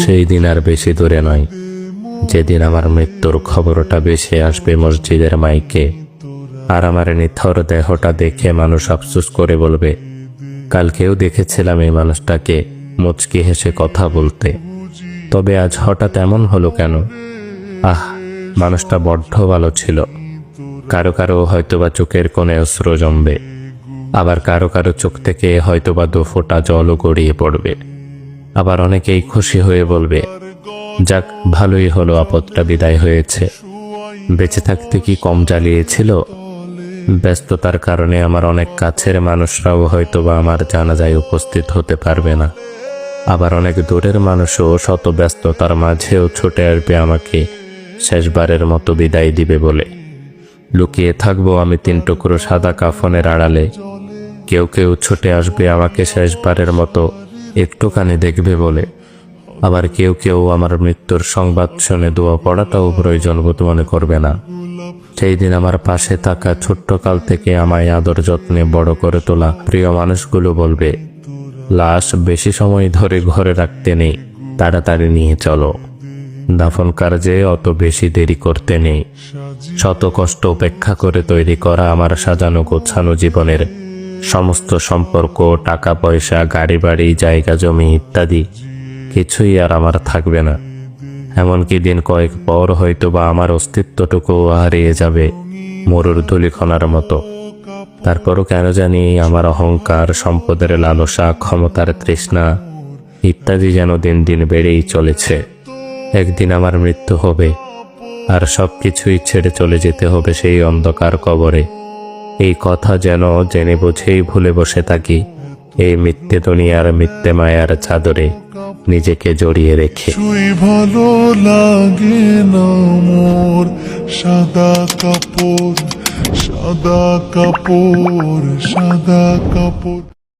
সেই দিন আর বেশি দূরে নয়, যেদিন আমার মৃত্যুর খবরটা ভেসে আসবে মসজিদের মাইকে, আর আমার নিথর দেহটা দেখে মানুষ আফসোস করে বলবে, কালকেও দেখেছিলাম এই মানুষটাকে মুচকি হেসে কথা বলতে, তবে আজ হঠাৎ এমন হলো কেন? আহ, মানুষটা বড্ড ভালো ছিল। কারো কারো হয়তোবা চোখের কোণে অশ্রু জমবে, আবার কারো কারো চোখ থেকে হয়তোবা 2 ফোঁটা জলও গড়িয়ে পড়বে। আবার অনেকেই খুশি হয়ে বলবে, যাক, ভালোই হলো, আপদটা বিদায় হয়েছে। বেঁচে থাকতে কি কম জ্বালিয়েছিল? ব্যস্ততার কারণে আমার অনেক কাছের মানুষরাও হয়তোবা আমার জানাজায় উপস্থিত হতে পারবে না। আবার অনেক দূরের মানুষও শত ব্যস্ততার মাঝেও ছুটে আসবে আমাকে শেষবারের মতো বিদায় দিবে বলে। লুকিয়ে থাকবো আমি 3 টুকরো সাদা কাফনের আড়ালে। কেউ কেউ ছুটে আসবে আমাকে শেষবারের মতো একটুখানি দেখবে বলে। আবার কেউ কেউ আমার মৃত্যুর সংবাদ শুনে দোয়া পড়াটাও প্রয়োজন বোধ মনে করবে না। সেই দিন আমার পাশে থাকা ছোট্টকাল থেকে আমায় আদর যত্নে বড় করে তোলা প্রিয় মানুষগুলো বলবে, লাশ বেশি সময় ধরে ঘরে রাখতে নেই, তাড়াতাড়ি নিয়ে চলো। দাফন কার্যে অত বেশি দেরি করতে নেই। শত কষ্ট উপেক্ষা করে তৈরি করা আমার সাজানো গোছানো জীবনের সমস্ত সম্পর্ক, টাকা পয়সা, গাড়ি বাড়ি, জায়গা জমি ইত্যাদি কিছুই আর আমার থাকবে না। এমনকি দিন কয়েক পর হয়তোবা আমার অস্তিত্বটুকুও হারিয়ে যাবে মরুর ধূলিকণার মতো। তারপরও কেন জানি আমার অহংকার, সম্পদের লালসা, ক্ষমতার তৃষ্ণা ইত্যাদি যেন দিন দিন বেড়েই চলেছে। একদিন আমার মৃত্যু হবে, আর সবকিছুই ছেড়ে চলে যেতে হবে সেই অন্ধকার কবরে। এই কথা যেন জেনে বুঝেই ভুলে বসে থাকি এই মিথ্যে দুনিয়ার মিথ্যে মায়ার চাদরে নিজেকে জড়িয়ে রেখে। ভালো লাগে না মোর সাদা কাপড়, সাদা কাপড়, সাদা কাপড়।